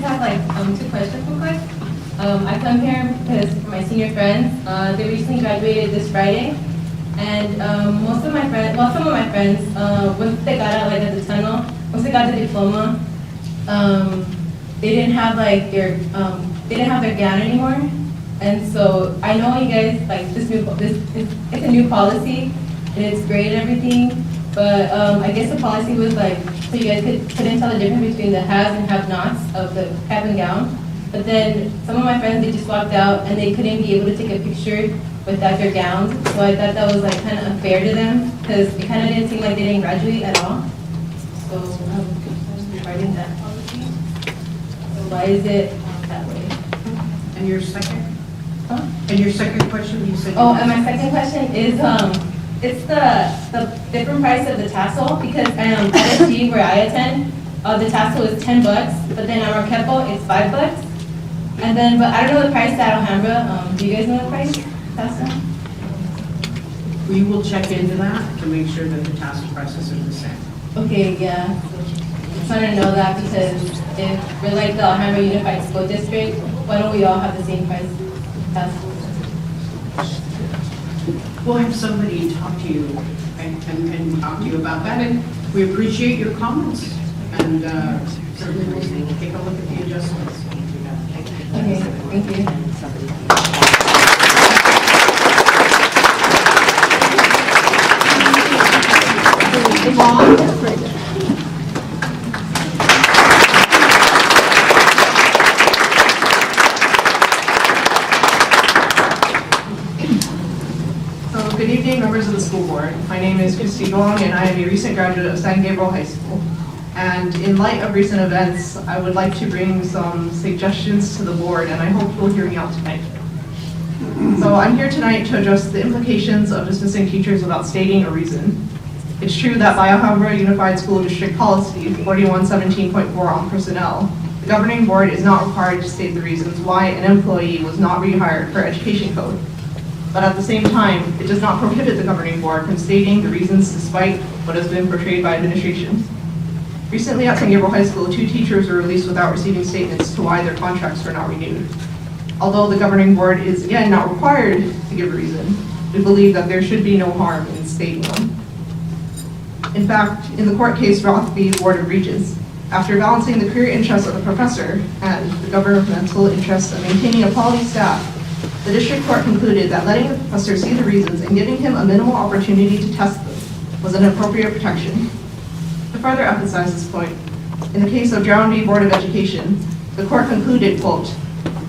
have like two questions real quick. I come here because my senior friends, they recently graduated this Friday, and most of my friends, well, some of my friends, once they got out like at the tunnel, once they got the diploma, they didn't have like their gown anymore. And so I know you guys like it's a new policy and it's great and everything, but I guess the policy was like so you guys couldn't tell the difference between the haves and have-nots of the cap and gown. But then some of my friends, they just walked out and they couldn't be able to take a picture without their gowns. So I thought that was like kind of unfair to them because it kind of didn't seem like they didn't graduate at all. So regarding that policy, so why is it that way? And your second? Huh? And your second question, you said? Oh, and my second question is, it's the different price of the tassel because at SG where I attend, the tassel is $10, but then at Marquepo it's $5. And then, but I don't know the price at Alhambra. Do you guys know the price? Tassel? We will check into that to make sure that the tassel prices are the same. Okay, yeah. So, I'm trying to know that because if we're like the Alhambra Unified School District, why don't we all have the same price tassel? We'll have somebody talk to you and talk to you about that. And we appreciate your comments. And certainly we'll take a look at the adjustments. Okay, thank you. Good evening, members of the school board. My name is Kristy Duong, and I am a recent graduate of San Gabriel High School. And in light of recent events, I would like to bring some suggestions to the board, and I hope you'll hear me out tonight. So I'm here tonight to address the implications of dismissing teachers without stating a reason. It's true that by Alhambra Unified School District Policy 4117.4 on personnel, the governing board is not required to state the reasons why an employee was not rehired per education code. But at the same time, it does not prohibit the governing board from stating the reasons despite what has been portrayed by administration. Recently at San Gabriel High School, 2 teachers were released without receiving statements to why their contracts were not renewed. Although the governing board is again not required to give a reason, we believe that there should be no harm in stating one. In fact, in the court case Roth v. Board of Regents, after balancing the career interests of the professor and the governmental interests of maintaining a quality staff, the district court concluded that letting the professor see the reasons and giving him a minimal opportunity to test them was an appropriate protection. To further emphasize this point, in the case of Drown v. Board of Education, the court concluded, quote,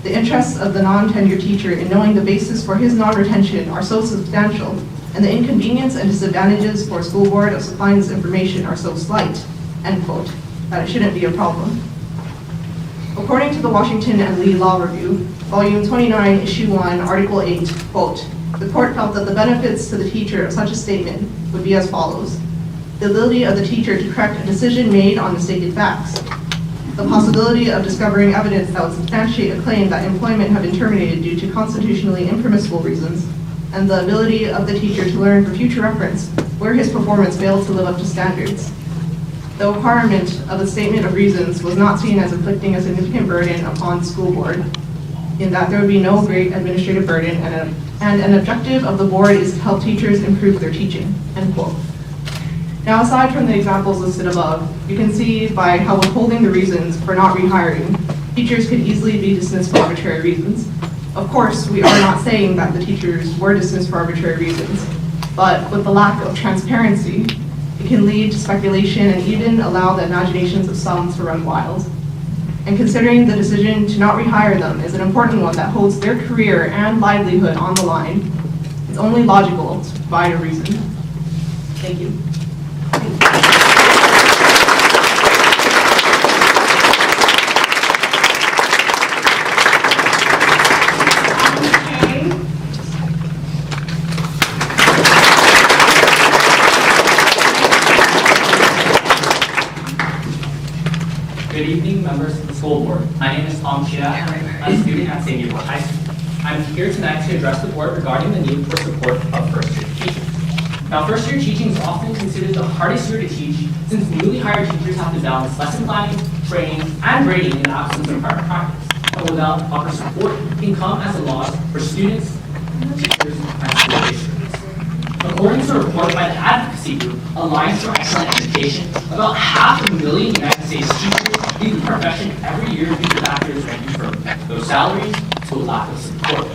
"The interests of the non-tenured teacher in knowing the basis for his non-retention are so substantial, and the inconvenience and disadvantages for a school board of supplying this information are so slight," end quote, that it shouldn't be a problem. According to the Washington and Lee Law Review, Volume 29, Issue 1, Article 8, quote, "The court felt that the benefits to the teacher of such a statement would be as follows. The ability of the teacher to correct a decision made on mistaken facts. The possibility of discovering evidence that would substantiate a claim that employment had been terminated due to constitutionally impermissible reasons. And the ability of the teacher to learn for future reference where his performance failed to live up to standards. The requirement of a statement of reasons was not seen as inflicting a significant burden upon the school board, in that there would be no great administrative burden, and an objective of the board is to help teachers improve their teaching," end quote. Now, aside from the examples listed above, you can see by how withholding the reasons for not rehiring, teachers could easily be dismissed for arbitrary reasons. Of course, we are not saying that the teachers were dismissed for arbitrary reasons, but with the lack of transparency, it can lead to speculation and even allow the imaginations of some to run wild. And considering the decision to not rehire them is an important one that holds their career and livelihood on the line, it's only logical to provide a reason. Thank you. Good evening, members of the school board. My name is Cheah. I'm a student at San Gabriel High School. I'm here tonight to address the board regarding the need for support of first-year teaching. Now, first-year teaching is often considered the hardest year to teach since newly hired teachers have to balance lesson planning, training, and grading in the absence of prior practice, and without proper support can come as a loss for students, teachers, and school districts. According to a report by the advocacy group Alliance for Excellent Education, about 500,000 United States teachers leave the profession every year due to factors ranging from low salaries to a lack of support.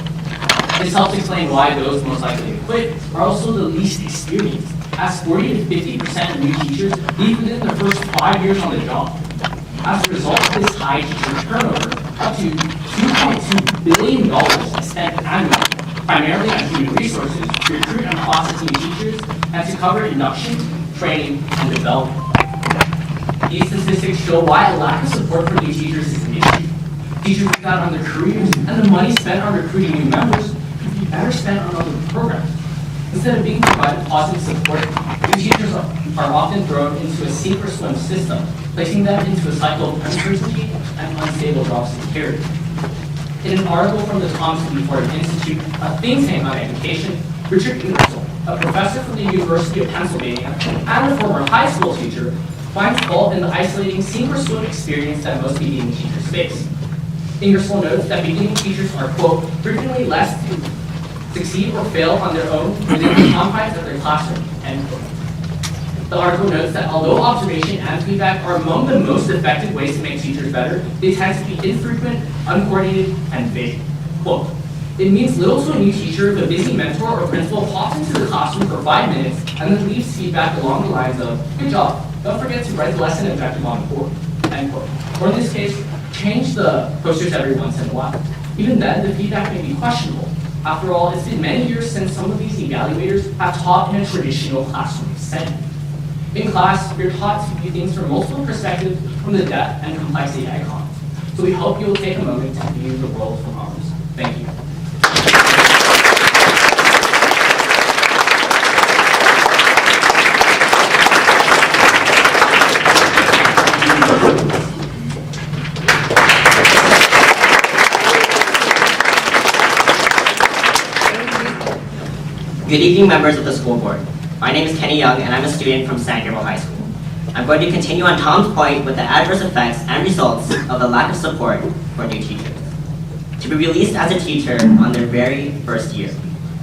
This helps explain why those most likely to quit are also the least experienced, as 40 to 50% of new teachers leave within their first 5 years on the job. As a result of this high teacher turnover, up to $2.2 billion is spent annually, primarily on human resources, to recruit and process new teachers, and to cover induction, training, and development. These statistics show why a lack of support for new teachers is an issue. Teachers lose out on their careers, and the money spent on recruiting new members could be better spent on other programs. Instead of being provided positive support, new teachers are often thrown into a sink or swim system, placing them into a cycle of uncertainty and unstable job security. In an article from the Thomas B. Ford Institute, a think tank on education, Richard Ingersoll, a professor from the University of Pennsylvania and a former high school teacher, finds fault in the isolating sink or swim experience that most beginning teachers face. Ingersoll notes that beginning teachers are, quote, frequently less to succeed or fail on their own within the confines of their classroom, end quote. The article notes that although observation and feedback are among the most effective ways to make teachers better, they tend to be infrequent, uncoordinated, and vague. Quote, it means little to a new teacher if a busy mentor or principal pops into the classroom for 5 minutes and then leaves feedback along the lines of, good job, don't forget to write the lesson objective on the board, end quote. Or in this case, change the posters every once in a while. Even then, the feedback may be questionable. After all, it's been many years since some of these evaluators have taught in a traditional classroom setting. In class, you're taught to view things from multiple perspectives from the depth and complexity icons. So we hope you will take a moment to view the world from ours. Thank you. Good evening, members of the school board. My name is Konnie Yeung, and I'm a student from San Gabriel High School. I'm going to continue on Tom's point with the adverse effects and results of the lack of support for new teachers. To be released as a teacher on their very first year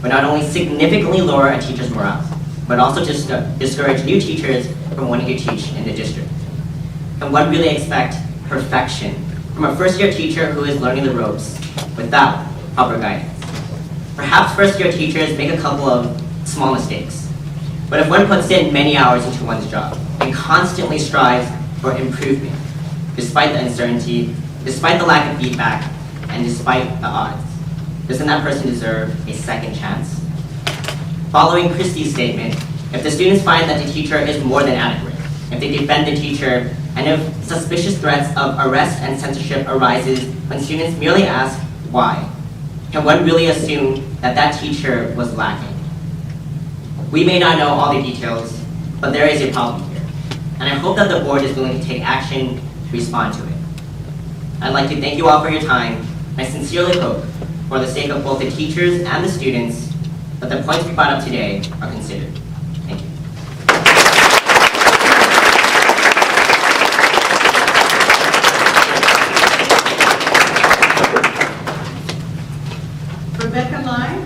would not only significantly lower a teacher's morale, but also discourage new teachers from wanting to teach in the district. Can one really expect perfection from a first-year teacher who is learning the ropes without proper guidance? Perhaps first-year teachers make a couple of small mistakes, but if one puts in many hours into one's job and constantly strives for improvement, despite the uncertainty, despite the lack of feedback, and despite the odds, doesn't that person deserve a second chance? Following Kristy's statement, if the students find that the teacher is more than adequate, if they defend the teacher, and if suspicious threats of arrest and censorship arises when students merely ask why, can one really assume that that teacher was lacking? We may not know all the details, but there is a problem here, and I hope that the board is willing to take action to respond to it. I'd like to thank you all for your time, and I sincerely hope, for the sake of both the teachers and the students, that the points we brought up today are considered. Thank you. Rebecca Lai.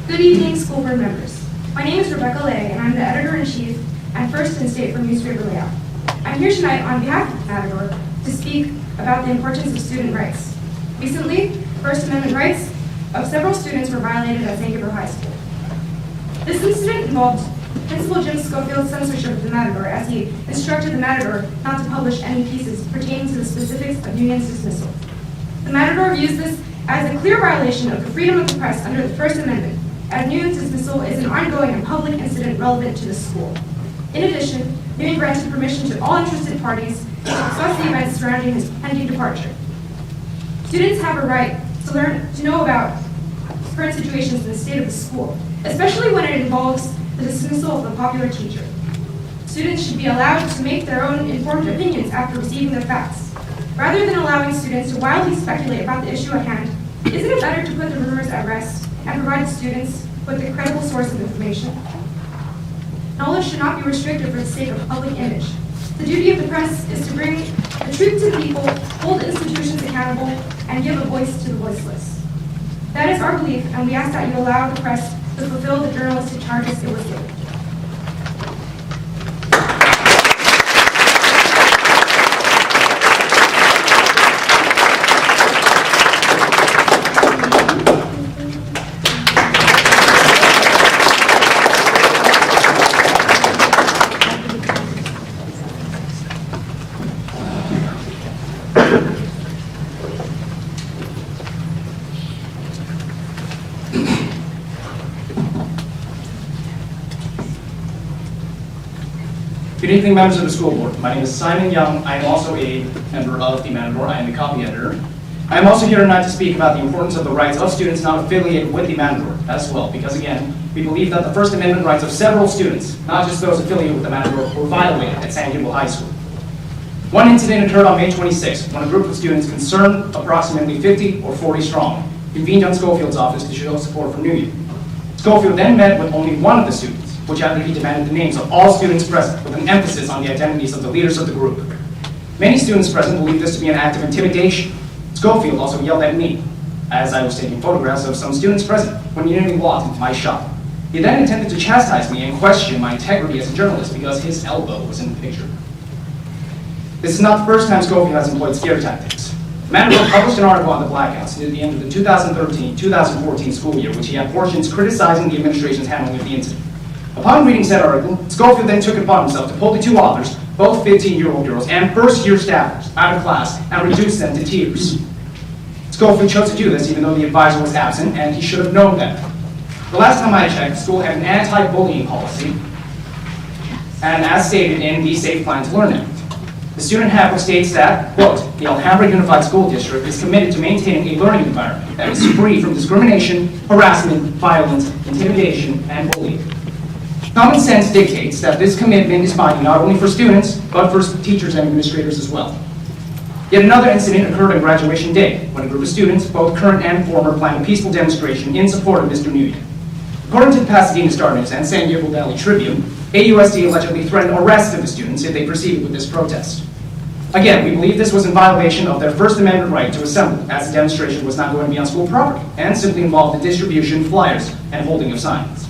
Good evening, school board members. My name is Rebecca Lay, and I'm the editor-in-chief and first in state for newspaper layout. I'm here tonight on behalf of Matador to speak about the importance of student rights. Recently, First Amendment rights of several students were violated at San Gabriel High School. This incident involved Principal Jim Schofield's censorship of the Matador as he instructed the Matador not to publish any pieces pertaining to the specifics of Nguyen's dismissal. The Matador views this as a clear violation of the freedom of the press under the First Amendment, as Nguyen's dismissal is an ongoing and public incident relevant to the school. In addition, Nguyen granted permission to all interested parties to discuss the events surrounding his pending departure. Students have a right to learn to know about current situations in the state of the school, especially when it involves the dismissal of a popular teacher. Students should be allowed to make their own informed opinions after receiving the facts. Rather than allowing students to wildly speculate about the issue at hand, isn't it better to put the rumors at rest and provide students with a credible source of information? Knowledge should not be restricted for the sake of public image. The duty of the press is to bring the truth to the people, hold institutions accountable, and give a voice to the voiceless. That is our belief, and we ask that you allow the press to fulfill the journalistic charges it was given. Good evening, members of the school board. My name is Simon Yeung. I am also a member of the Matador. I am the copy editor. I am also here tonight to speak about the importance of the rights of students not affiliated with the Matador as well, because again, we believe that the First Amendment rights of several students, not just those affiliated with the Matador, were violated at San Gabriel High School. One incident occurred on May 26th when a group of students concerned approximately 50 or 40 strong convened on Schofield's office to show support for Nguyen. Schofield then met with only one of the students, which after he demanded the names of all students present with an emphasis on the identities of the leaders of the group. Many students present believed this to be an act of intimidation. Schofield also yelled at me as I was taking photographs of some students present when he nearly walked into my shop. He then intended to chastise me and question my integrity as a journalist because his elbow was in the picture. This is not the first time Schofield has employed scare tactics. Matador published an article on the blackouts near the end of the 2013-2014 school year, which he had portions criticizing the administration's handling of the incident. Upon reading said article, Schofield then took it upon himself to pull the two authors, both 15-year-old girls and first-year staffers, out of class and reduce them to tears. Schofield chose to do this even though the advisor was absent, and he should have known better. The last time I checked, the school had an anti-bullying policy, and as stated in the Safe Plan to Learn Act. The student handbook states that, quote, the Alhambra Unified School District is committed to maintaining a learning environment that is free from discrimination, harassment, violence, intimidation, and bullying. Common sense dictates that this commitment is binding not only for students, but for teachers and administrators as well. Yet another incident occurred on graduation day, when a group of students, both current and former, planned a peaceful demonstration in support of Mr. Nguyen. According to the Pasadena Star-News and San Gabriel Valley Tribune, AUSD allegedly threatened arrest of the students if they proceeded with this protest. Again, we believe this was in violation of their First Amendment right to assemble, as the demonstration was not going to be on school property, and simply involved the distribution, flyers, and holding of signs.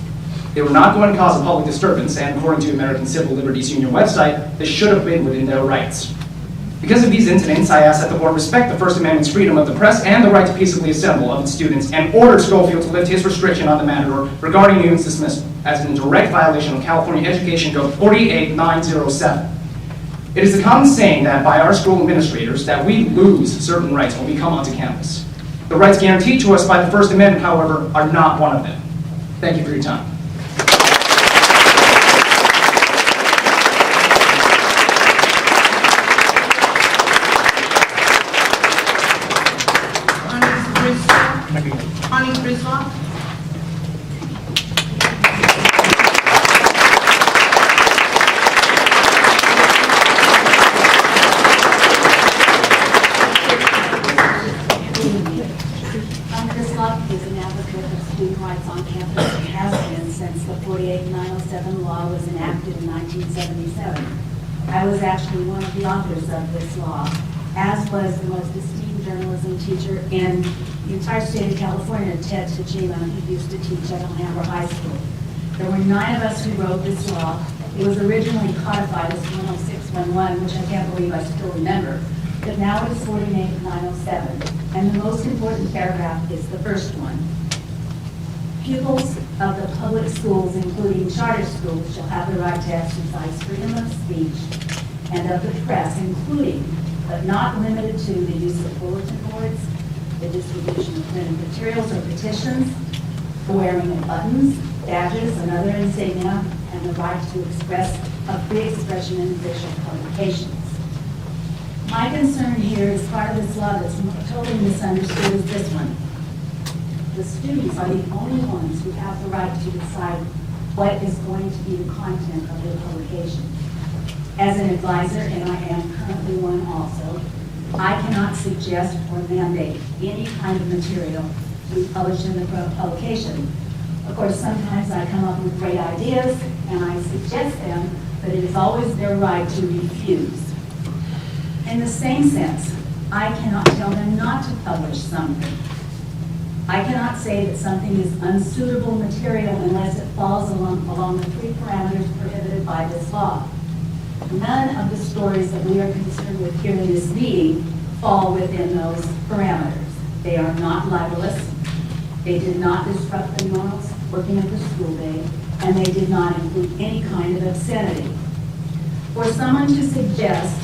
They were not going to cause a public disturbance, and according to American Civil Liberties Union website, this should have been within their rights. Because of these incidents, I ask that the board respect the First Amendment's freedom of the press and the right to peaceably assemble of its students, and order Schofield to lift his restriction on the Matador regarding Nguyen's dismissal, as in direct violation of California Education Code 48907. It is the common saying that by our school administrators that we lose certain rights when we come onto campus. The rights guaranteed to us by the First Amendment, however, are not one of them. Thank you for your time. Konnie Krisloc. Krislock is an advocate of student rights on campus and has been since the 48907 law was enacted in 1977. I was actually one of the authors of this law, as was the most esteemed journalism teacher in the entire state of California, Cheah, who used to teach at Alhambra High School. There were 9 of us who wrote this law. It was originally codified as 10611, which I can't believe I still remember, but now it is 48907. And the most important paragraph is the first one. Pupils of the public schools, including charter schools, shall have the right to exercise freedom of speech and of the press, including, but not limited to, the use of bulletin boards, the distribution of printed materials or petitions, the wearing of buttons, badges, and other insignia, and the right to express a free expression in official publications. My concern here is part of this law that's totally misunderstood is this one. The students are the only ones who have the right to decide what is going to be the content of their publication. As an advisor, and I am currently one also, I cannot suggest or mandate any kind of material to be published in the publication. Of course, sometimes I come up with great ideas and I suggest them, but it is always their right to refuse. In the same sense, I cannot tell them not to publish something. I cannot say that something is unsuitable material unless it falls along the 3 parameters prohibited by this law. None of the stories that we are concerned with here in this meeting fall within those parameters. They are not libelous. They did not disrupt the normal working of the school day, and they did not include any kind of obscenity. For someone to suggest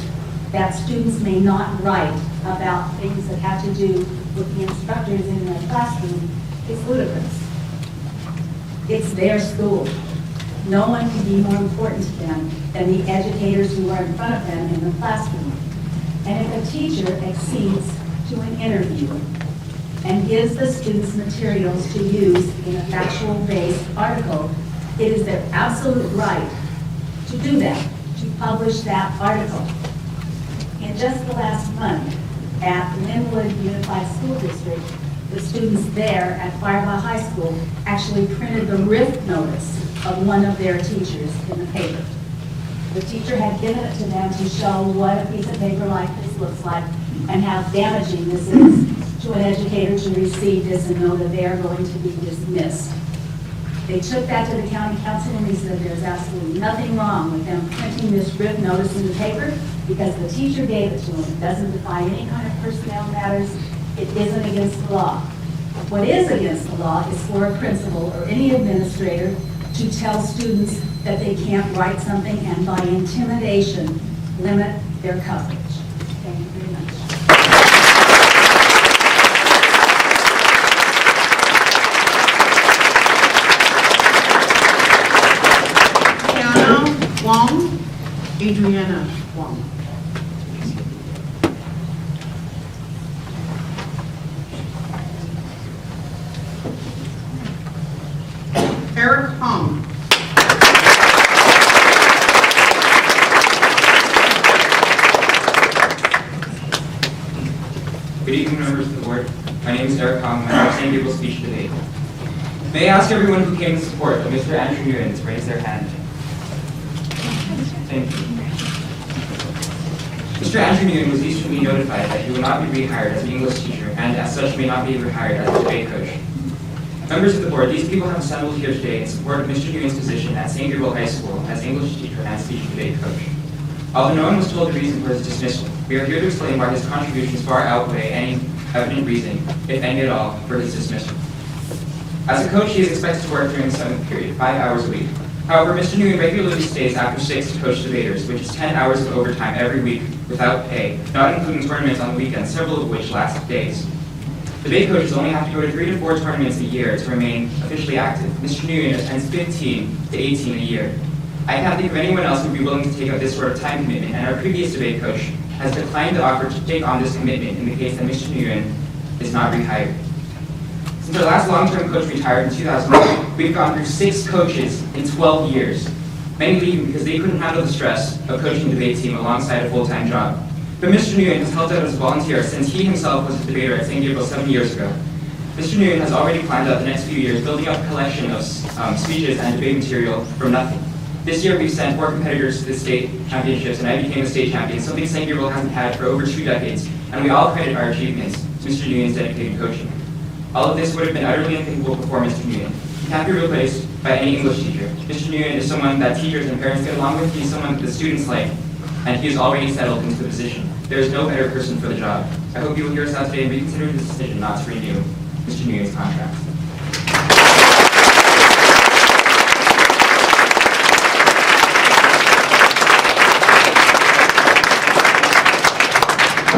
that students may not write about things that have to do with the instructors in their classroom is ludicrous. It's their school. No one can be more important to them than the educators who are in front of them in the classroom. And if a teacher accedes to an interview and gives the students materials to use in a factual-based article, it is their absolute right to do that, to publish that article. In just the last month, at Alhambra Unified School District, the students there at Alhambra High School actually printed the RIF notice of one of their teachers in the paper. The teacher had given it to them to show what a piece of paper like this looks like and how damaging this is to an educator to receive this and know that they are going to be dismissed. They took that to the county council and they said there's absolutely nothing wrong with them printing this RIF notice in the paper because the teacher gave it to them. It doesn't define any kind of personnel matters. It isn't against the law. What is against the law is for a principal or any administrator to tell students that they can't write something and by intimidation limit their coverage. Thank you very much. Adriana Wong. Eric Heng. Good evening, members of the board. My name is Eric Heng, member of San Gabriel Speech Debate. May I ask everyone who came in support of Mr. Andrew Nguyen to raise their hand? Thank you. Mr. Andrew Nguyen was recently notified that he will not be rehired as an English teacher and as such may not be rehired as a debate coach. Members of the board, these people have assembled here today in support of Mr. Nguyen's position at San Gabriel High School as English teacher and speech debate coach. Although no one was told the reason for his dismissal, we are here to explain why his contributions far outweigh any evident reason, if any at all, for his dismissal. As a coach, he is expected to work during the 7th period, 5 hours a week. However, Mr. Nguyen regularly stays after 6 to coach debaters, which is 10 hours of overtime every week without pay, not including tournaments on the weekends, several of which last days. Debate coaches only have to go to 3 to 4 tournaments a year to remain officially active. Mr. Nguyen attends 15 to 18 a year. I can't think of anyone else who would be willing to take up this sort of time commitment, and our previous debate coach has declined the offer to take on this commitment in the case that Mr. Nguyen is not rehired. Since our last long-term coach retired in 2001, we've gone through 6 coaches in 12 years. Many leaving because they couldn't handle the stress of coaching a debate team alongside a full-time job. But Mr. Nguyen has helped out as a volunteer since he himself was a debater at San Gabriel 7 years ago. Mr. Nguyen has already planned out the next few years, building up a collection of speeches and debate material from nothing. This year we've sent 4 competitors to the state championships and I became a state champion, something San Gabriel hasn't had for over 2 decades, and we all credit our achievements to Mr. Nguyen's dedicated coaching. All of this would have been utterly unthinkable before Mr. Nguyen. He can't be replaced by any English teacher. Mr. Nguyen is someone that teachers and parents get along with. He's someone that the students like, and he is already settled into the position. There is no better person for the job. I hope you will hear us out today and reconsider this decision not to renew Mr. Nguyen's contract.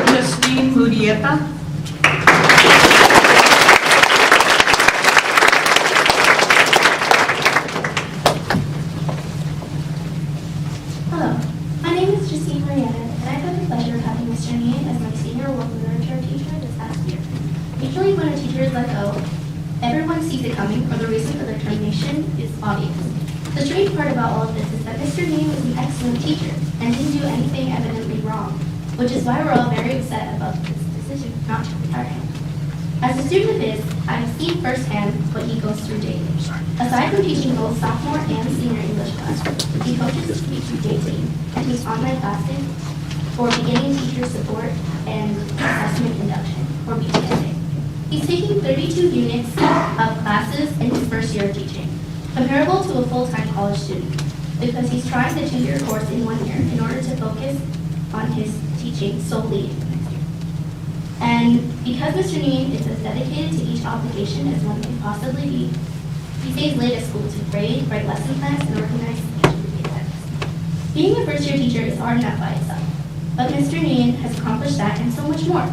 Justine Murrieta. Hello, my name is Justine Murrieta, and I've had the pleasure of having Mr. Nguyen Usually when a teacher is let go, everyone sees it coming, or the reason for their termination is obvious. The strange part about all of this is that Mr. Nguyen was an excellent teacher and didn't do anything evidently wrong, which is why we're all very upset about this decision not to retire him. As a student of his, I've seen firsthand what he goes through daily. Aside from teaching both sophomore and senior English class, he coaches the speech and debate team and takes online classes for beginning teacher support and assessment induction, or BTSA. He's taking 32 units of classes in his first year of teaching, comparable to a full-time college student, because he's trying the 2-year course in 1 year in order to focus on his teaching solely in the next year. And because Mr. Nguyen is as dedicated to each obligation as one can possibly be, he stays late at school to grade, write lesson plans, and organize speech and debate events. Being a first-year teacher is hard enough by itself, but Mr. Nguyen has accomplished that and so much more.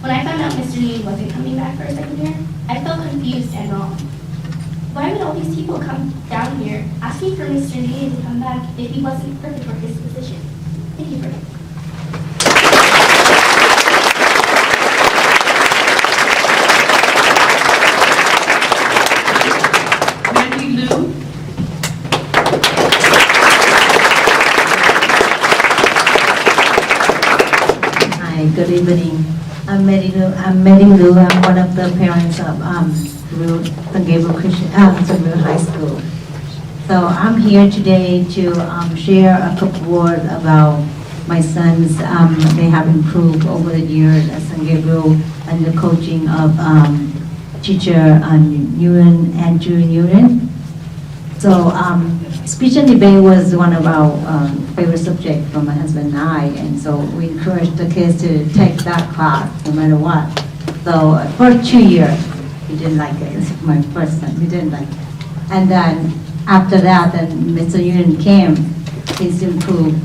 When I found out Mr. Nguyen wasn't coming back for a second year, I felt confused and wrong. Why would all these people come down here asking for Mr. Nguyen to come back if he wasn't perfect for his position? Thank you for that. Mandy Luu. Hi, good evening. I'm Mandy Luu. I'm one of the parents of San Gabriel High School. So I'm here today to share a couple words about my sons. They have improved over the years at San Gabriel under the coaching of teacher Nguyen, Andrew Nguyen. So speech and debate was one of our favorite subjects for my husband and I, and so we encouraged the kids to take that class no matter what. So for 2 years, he didn't like it. This is my first son, he didn't like it. And then after that, then Mr. Nguyen came, he's improved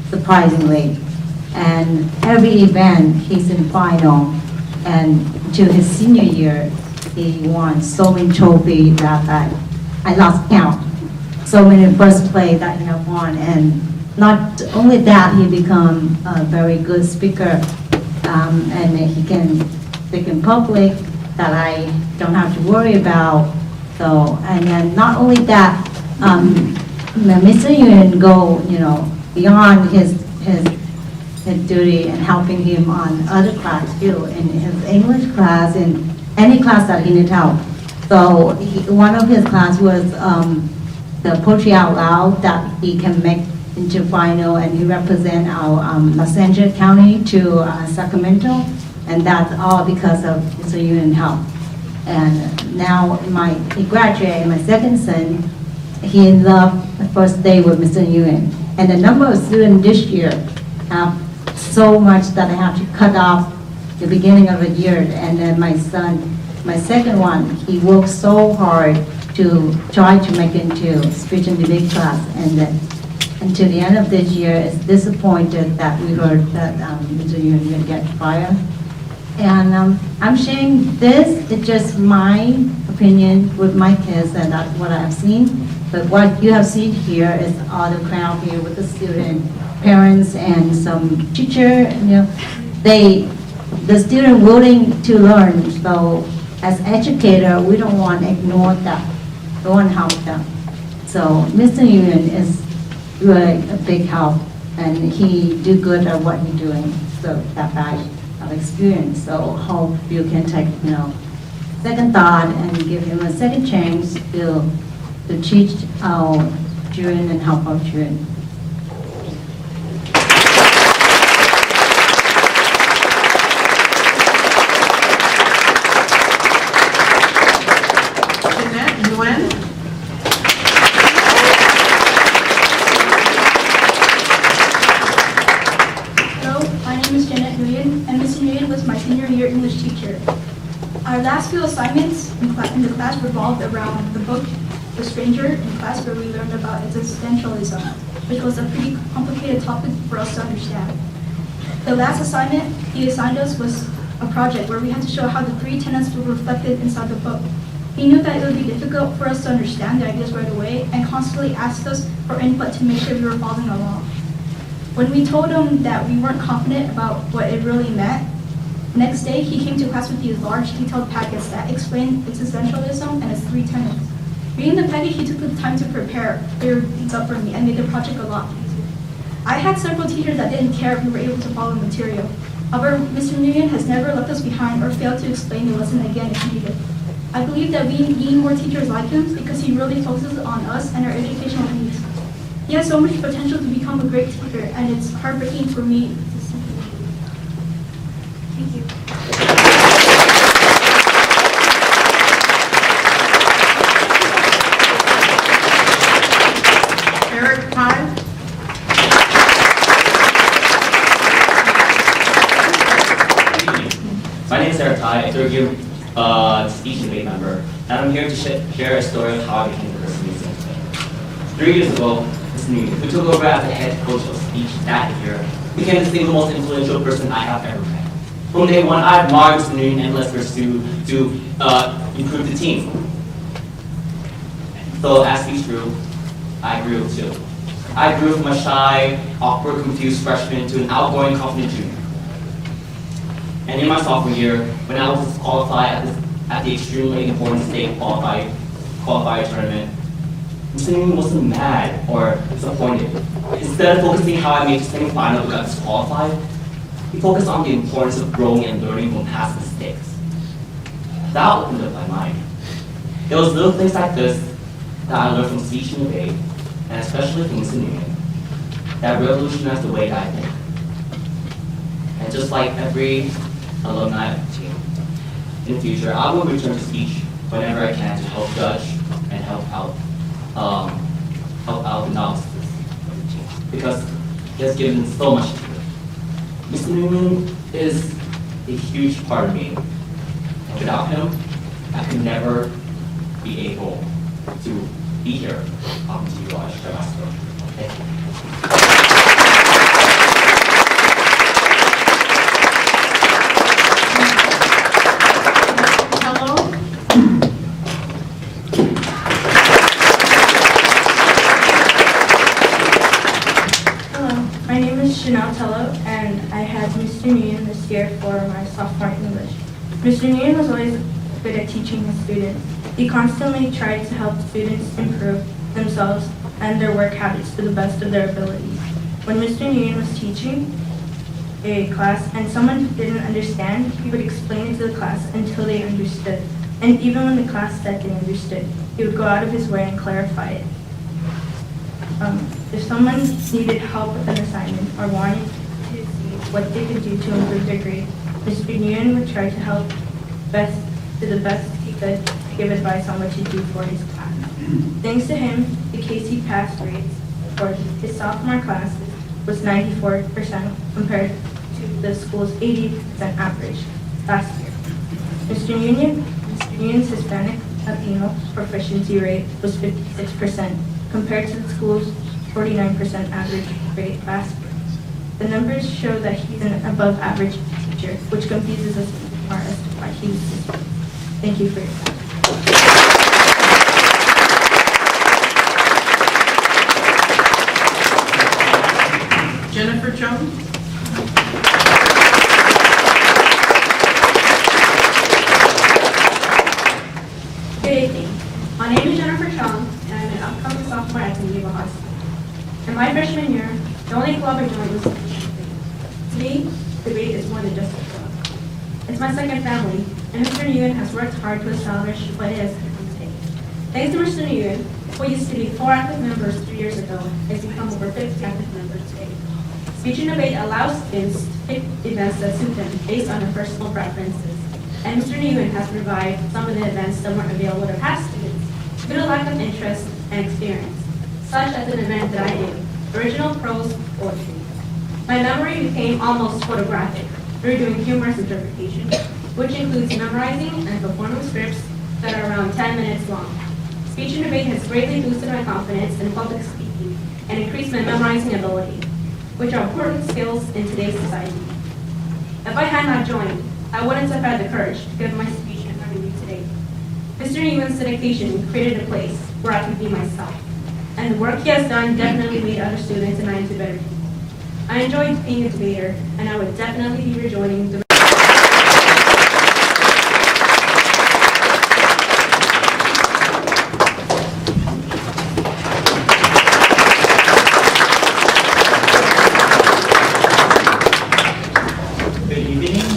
surprisingly. And every event, he's in final. And to his senior year, he won so many trophies that I lost count. So many first place that he have won, and not only that, he become a very good speaker, and he can speak in public that I don't have to worry about. So, and then not only that, Mr. Nguyen go, beyond his duty and helping him on other class too, in his English class, in any class that he needs help. So one of his class was the poetry out loud that he can make into final, and he represent our Los Angeles County to Sacramento, and that's all because of Mr. Nguyen help. And now he graduated, my second son, he loved the first day with Mr. Nguyen. And the number of students this year have so much that I have to cut off the beginning of the year. And then my son, my second one, he worked so hard to try to make it into speech and debate class. And then until the end of this year, it's disappointed that we heard that Mr. Nguyen will get fired. And I'm sharing this, it's just my opinion with my kids, and that's what I've seen. But what you have seen here is all the crowd here with the student, parents, and some teacher. The student willing to learn. So as educator, we don't want to ignore that. We want to help them. So Mr. Nguyen is really a big help, and he do good at what he's doing. So that badge of experience. So hope you can take second thought and give him a second chance to teach our children and help our children. Janette Nguyen. Hello, my name is Janette Nguyen, and Mr. Nguyen was my senior year English teacher. Our last few assignments in the class revolved around the book The Stranger in class, where we learned about existentialism, which was a pretty complicated topic for us to understand. The last assignment he assigned us was a project where we had to show how the 3 tenets were reflected inside the book. He knew that it would be difficult for us to understand the ideas right away and constantly asked us for input to make sure we were following along. When we told him that we weren't confident about what it really meant, Next day, he came to class with these large, detailed packets that explained its essentialism and its 3 tenets. Reading the packet, he took the time to clear things up for me and made the project a lot easier. I had several teachers that didn't care if we were able to follow the material. However, Mr. Nguyen has never left us behind or failed to explain the lesson again if needed. I believe that we need more teachers like him because he really focuses on us and our educational needs. He has so much potential to become a great teacher, and it's heartbreaking for me to see him. Thank you. My name is Eric Tai, a third year speech and debate member, and I'm here to share a story of how I became the person who's in today. 3 years ago, Mr. Nguyen, who took over as the head coach of speech that year, became the single most influential person I have ever met. From day one, I admired Mr. Nguyen and let's pursue to improve the team. So as we grew, I grew too. I grew from a shy, awkward, confused freshman to an outgoing, confident junior. And in my sophomore year, when I was qualified at the extremely important state qualifier tournament, Mr. Nguyen wasn't mad or disappointed. Instead of focusing how I made the semifinal but got disqualified, he focused on the importance of growing and learning from past mistakes. That opened up my mind. It was little things like this that I learned from speech and debate, and especially from Mr. Nguyen, that revolutionized the way that I think. And just like every alumni of the team, in the future, I will return to speech whenever I can to help judge and help out the novices of the team, because he has given so much to me. Mr. Nguyen is a huge part of me, and without him, I could never be able to be here talking to you all. Thank you. Chanelle Tello, and I had Mr. Nguyen this year for my sophomore English. Mr. Nguyen was always good at teaching his students. He constantly tried to help students improve themselves and their work habits to the best of their abilities. When Mr. Nguyen was teaching a class and someone didn't understand, he would explain it to the class until they understood. And even when the class said they understood, he would go out of his way and clarify it. If someone needed help with an assignment or wanted to see what they could do to improve their grade, Mr. Nguyen would try to help to the best he could to give advice on what to do for his class. Thanks to him, the KC pass rates for his sophomore class was 94% compared to the school's 80% average last year. Mr. Nguyen's Hispanic Latino proficiency rate was 56% compared to the school's 49% average rate last year. The numbers show that he's an above average teacher, which confuses us as to why he's this way. Thank you for your time. Jennifer Cheung. Good evening. My name is Jennifer Cheung, and I'm an upcoming sophomore at San Gabriel High School. In my freshman year, the only club I joined was the debate. To me, debate is more than just a club. It's my second family, and Mr. Nguyen has worked hard to establish what it is today. Thanks to Mr. Nguyen, what used to be 4 active members 3 years ago has become over 50 active members today. Speech and debate allows students to pick events that suit them based on their personal preferences, and Mr. Nguyen has provided some of the events that weren't available to past students due to lack of interest and experience, such as an event that I did, Original Prose Poetry. My memory became almost photographic through doing humorous interpretation, which includes memorizing and performing scripts that are around 10 minutes long. Speech and debate has greatly boosted my confidence in public speaking and increased my memorizing ability, which are important skills in today's society. If I had not joined, I wouldn't have had the courage to give my speech in front of you today. Mr. Nguyen's dedication created a place where I could be myself, and the work he has done definitely made other students and I into better people. I enjoyed being a debater, and I would definitely be rejoining the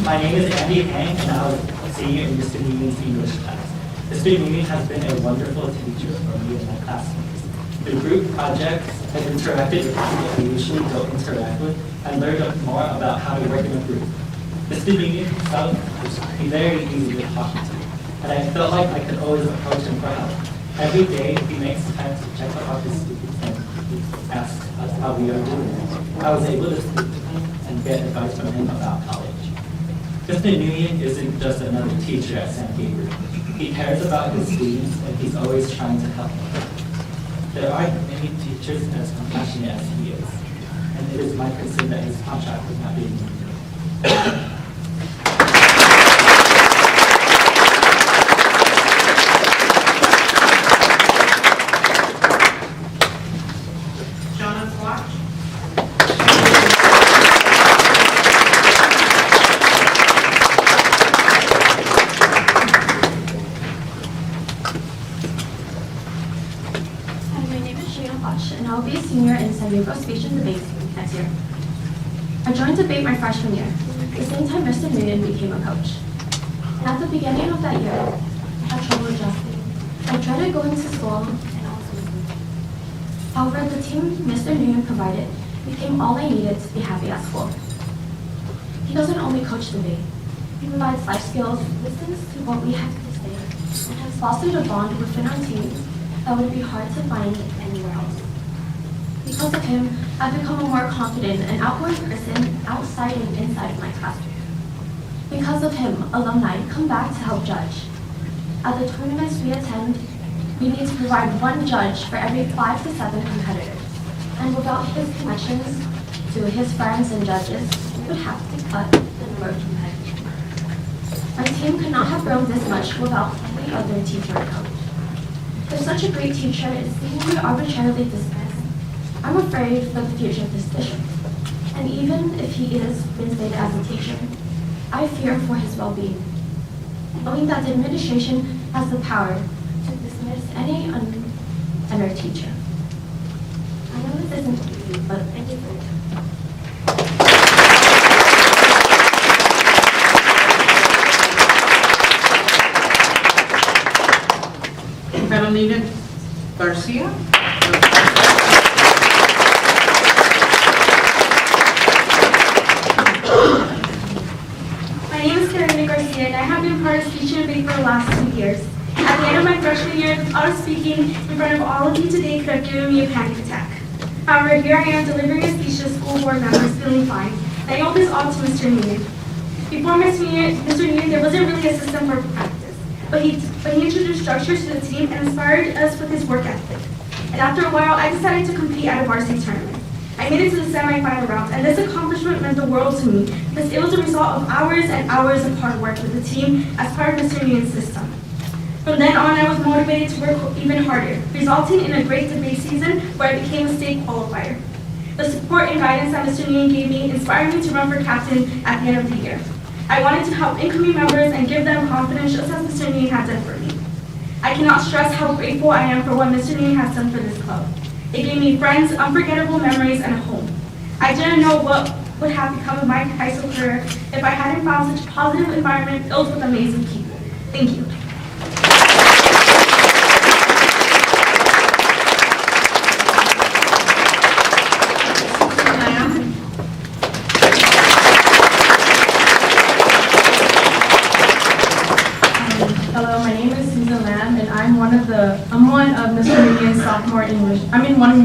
My name is Heng, and I was a senior in Mr. Nguyen's English class. Mr. Nguyen has been a wonderful teacher for me and my classmates. The group projects have interacted with people we usually don't interact with and learned more about how to work in a group. Mr. Nguyen himself was very easy to talk to, and I felt like I could always approach him for help. Every day, he makes time to check out his students and ask us how we are doing. I was able to speak to him and get advice from him about college. Mr. Nguyen isn't just another teacher at San Gabriel. He cares about his students and he's always trying to help them. There aren't many teachers as compassionate as he is, and it is my concern that his contract is not being renewed. Shayna Quach. Hi, my name is Shayna Quach, and I'll be a senior in San Gabriel Speech and Debate next year. I joined debate my freshman year, the same time Mr. Nguyen became a coach. And at the beginning of that year, I had trouble adjusting. I dreaded going to school and also moving. However, the team Mr. Nguyen provided became all I needed to be happy at school. He doesn't only coach debate. He provides life skills, listens to what we have to say, and has fostered a bond within our team that would be hard to find anywhere else. Because of him, I've become a more confident and outgoing person outside and inside of my classroom. Because of him, alumni come back to help judge. At the tournaments we attend, we need to provide one judge for every 5 to 7 competitors. And without his connections to his friends and judges, we would have to cut the number of competitors. Our team could not have grown this much without any other teacher or coach. If such a great teacher is seemingly arbitrarily dismissed, I'm afraid for the future of this district. And even if he is reinstated as a teacher, I fear for his well-being, knowing that the administration has the power to dismiss any untenured teacher. I know this isn't easy, but thank you for your time. Terminated. Garcia. My name is Garcia, and I have been part of Speech and Debate for the last 2 years. At the end of my freshman year, the thought of speaking in front of all of you today could have given me a panic attack. However, here I am delivering a speech to school board members, feeling fine. And I owe this all to Mr. Nguyen. Before Mr. Nguyen, there wasn't really a system for practice, but he introduced structures to the team and inspired us with his work ethic. And after a while, I decided to compete at a varsity tournament. I made it to the semifinal round, and this accomplishment meant the world to me because it was a result of hours and hours of hard work with the team as part of Mr. Nguyen's system. From then on, I was motivated to work even harder, resulting in a great debate season where I became a state qualifier. The support and guidance that Mr. Nguyen gave me inspired me to run for captain at the end of the year. I wanted to help incoming members and give them confidence just as Mr. Nguyen had done for me. I cannot stress how grateful I am for what Mr. Nguyen has done for this club. It gave me friends, unforgettable memories, and a home. I didn't know what would have become of my high school career if I hadn't found such a positive environment filled with amazing people. Thank you. Hello, my name is Susan Lamb, and I'm one of Mr. Nguyen's sophomore English. I'm in one of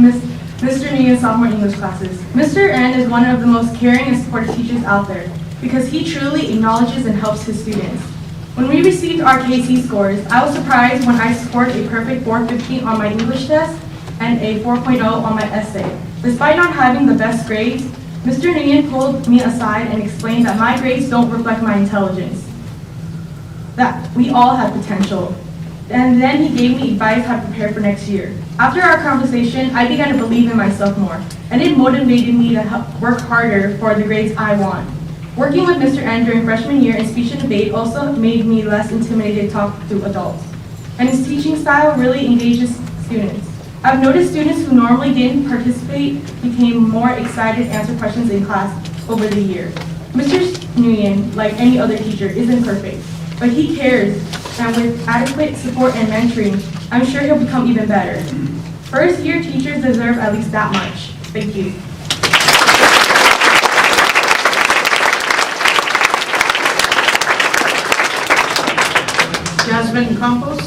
Mr. Nguyen's sophomore English classes. Mr. N is one of the most caring and supportive teachers out there because he truly acknowledges and helps his students. When we received our KC scores, I was surprised when I scored a perfect 4.15 on my English test and a 4.0 on my essay. Despite not having the best grades, Mr. Nguyen pulled me aside and explained that my grades don't reflect my intelligence, that we all have potential. And then he gave me advice how to prepare for next year. After our conversation, I began to believe in myself more, and it motivated me to work harder for the grades I want. Working with Mr. N during freshman year in speech and debate also made me less intimidated to talk to adults. And his teaching style really engages students. I've noticed students who normally didn't participate became more excited to answer questions in class over the year. Mr. Nguyen, like any other teacher, isn't perfect, but he cares, and with adequate support and mentoring, I'm sure he'll become even better. First-year teachers deserve at least that much. Thank you. Jazmin Campos.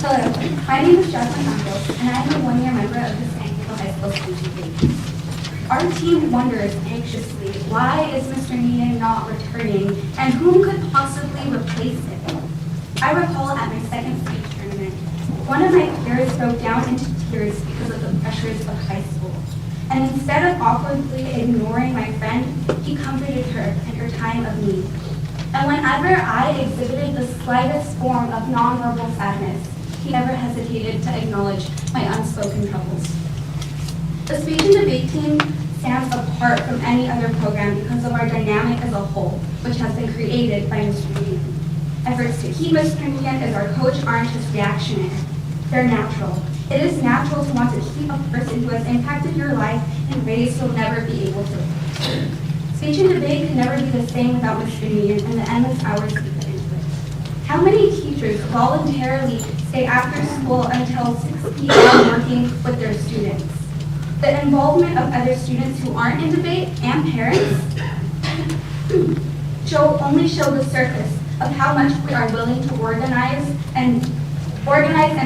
Hello, my name is Jazmin Campos, and I am a one-year member of the San Gabriel High School Student League. Our team wonders anxiously, why is Mr. Nguyen not returning, and whom could possibly replace him? I recall at my second state tournament, one of my peers broke down into tears because of the pressures of high school. And instead of awkwardly ignoring my friend, he comforted her in her time of need. And whenever I exhibited the slightest form of nonverbal sadness, he never hesitated to acknowledge my unspoken troubles. The speech and debate team stands apart from any other program because of our dynamic as a whole, which has been created by Mr. Nguyen. Efforts to keep Mr. Nguyen as our coach aren't just reactionary, they're natural. It is natural to want to keep a person who has impacted your life in ways you'll never be able to. Speech and debate can never be the same without Mr. Nguyen and the endless hours he put into it. How many teachers voluntarily stay after school until 6 p.m. working with their students? The involvement of other students who aren't in debate and parents only show the surface of how much we are willing to organize and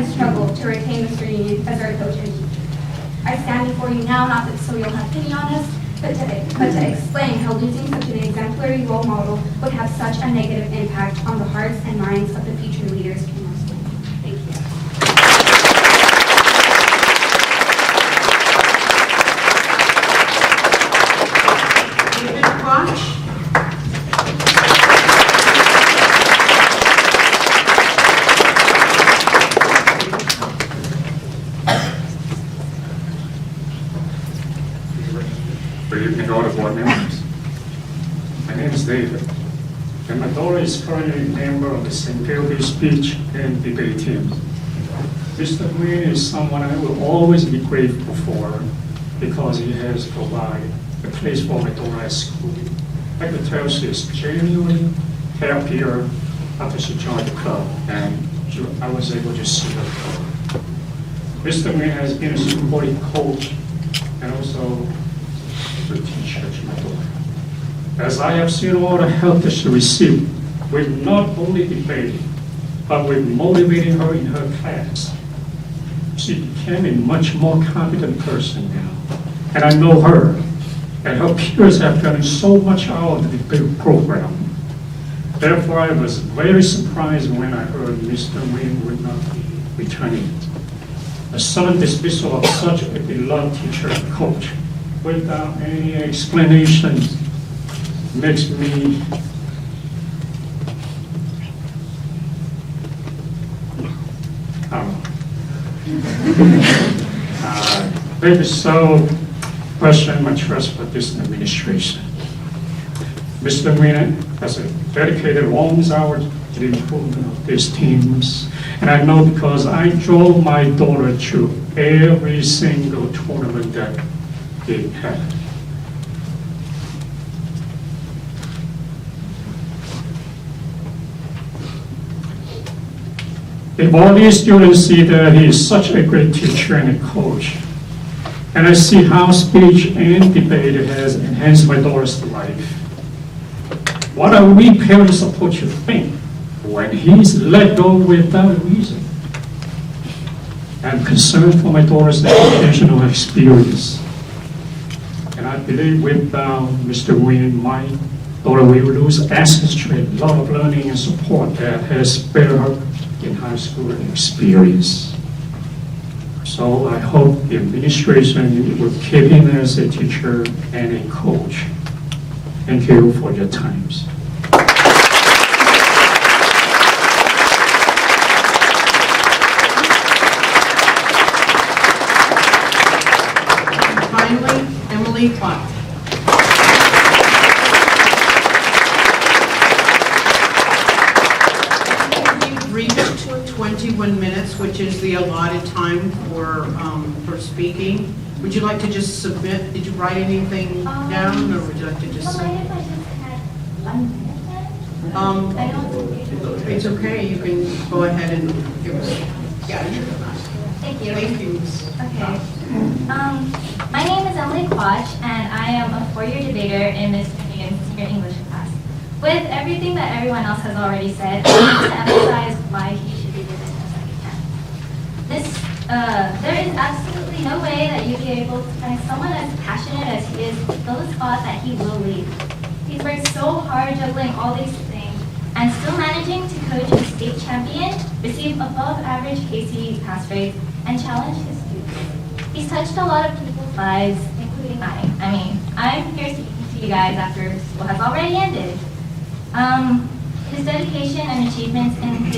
struggle to retain Mr. Nguyen as our coach and teacher. I stand before you now not that so you'll have pity on us, but to explain how losing such an exemplary role model would have such a negative impact on the hearts and minds of the future leaders in our school. Thank you. Quach. Good evening, all the board members. My name is David, and my daughter is currently a member of the San Gabriel speech and debate team. Mr. Nguyen is someone I will always be grateful for because he has provided a place for my daughter at school. I could tell she is genuinely happier after she joined the club, and I was able to see her. Mr. Nguyen has been a supportive coach and also the teacher to my daughter. As I have seen all the help that she received, with not only debating, but with motivating her in her class, she became a much more confident person now. And I know her, and her peers have gotten so much out of the debate program. Therefore, I was very surprised when I heard Mr. Nguyen would not be returning. A sudden dismissal of such a beloved teacher and coach without any explanation makes me maybe so question my trust for this administration. Mr. Nguyen has dedicated long hours to the improvement of these teams, and I know because I drove my daughter to every single tournament that they had. If all these students see that he is such a great teacher and a coach, and I see how speech and debate has enhanced my daughter's life, what are we parents supposed to think when he's let go without a reason? I'm concerned for my daughter's educational experience. And I believe without Mr. Nguyen, my daughter will lose access to a lot of learning and support that has spared her in high school experience. So I hope the administration will keep him as a teacher and a coach. Thank you for your times. Finally, Quach. We've reached 21 minutes, which is the allotted time for speaking. Would you like to just submit, did you write anything down, or would you like to just? Well, if I just had 1 minute then? I don't. It's okay, you can go ahead and give us, yeah, you're fine. Thank you. Thank you. Okay. My name is Janette Quach, and I am a four-year debater in Mr. Nguyen's senior English class. With everything that everyone else has already said, I want to emphasize why he should be given a second chance. There is absolutely no way that you'd be able to find someone as passionate as he is to fill a spot that he will leave. He's worked so hard juggling all these things and still managing to coach a state champion, receive above average KC pass rates, and challenge his students. He's touched a lot of people's lives, including mine. I mean, I'm here speaking to you guys after school has already ended. His dedication and achievements in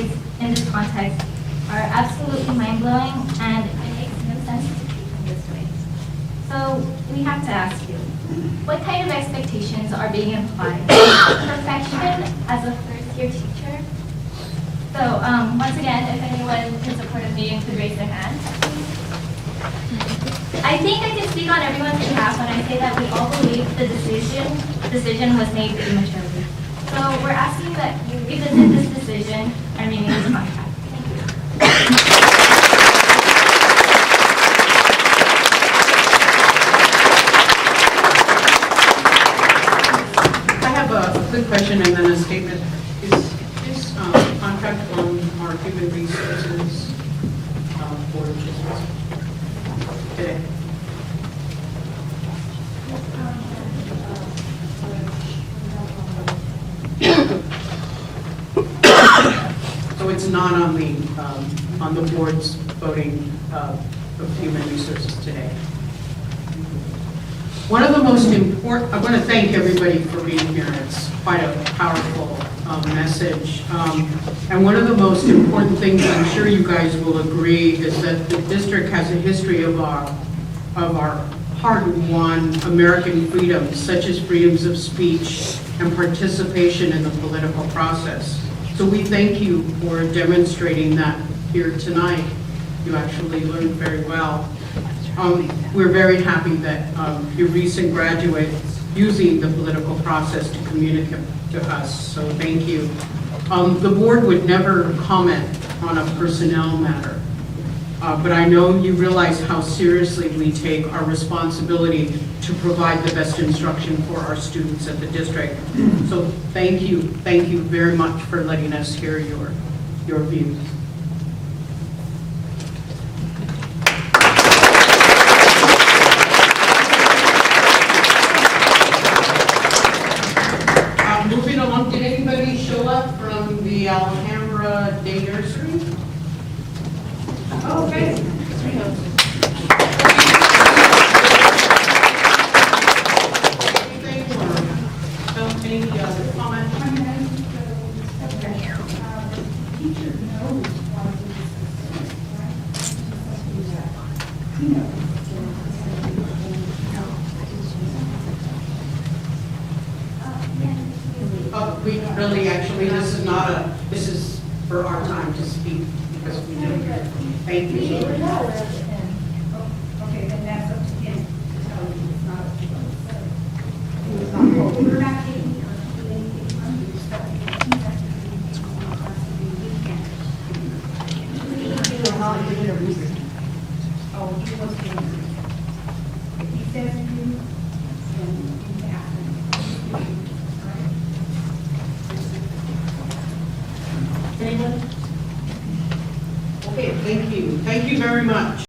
this context are absolutely mind-blowing, and it makes no sense to treat him this way. So we have to ask you, what kind of expectations are being implied? Perfection as a first-year teacher? So once again, if anyone in support of me could raise their hand. I think I can speak on everyone's behalf when I say that we all believe the decision was made prematurely. So we're asking that you revisit this decision and renew this contract. Thank you. I have a quick question and then a statement. Is this contract on our human resources board today? So it's not on the board's voting of human resources today. One of the most important, I want to thank everybody for being here. It's quite a powerful message. And one of the most important things, I'm sure you guys will agree, is that the district has a history of our hard-won American freedoms, such as freedoms of speech and participation in the political process. So we thank you for demonstrating that here tonight. You actually learned very well. We're very happy that your recent graduate using the political process to communicate to us, so thank you. The board would never comment on a personnel matter, but I know you realize how seriously we take our responsibility to provide the best instruction for our students at the district. So thank you very much for letting us hear your views. Moving along, did anybody show up from the Alhambra Day Nursery? Oh, okay. Any other comments? We really, actually, this is for our time to speak, because we know. Thank you. Okay, then that's up to him to tell you it's not up to us. We're not taking anything from you, so he has to do Oh, he was doing it. If he says to you, then you ask him. Okay, thank you. Thank you very much.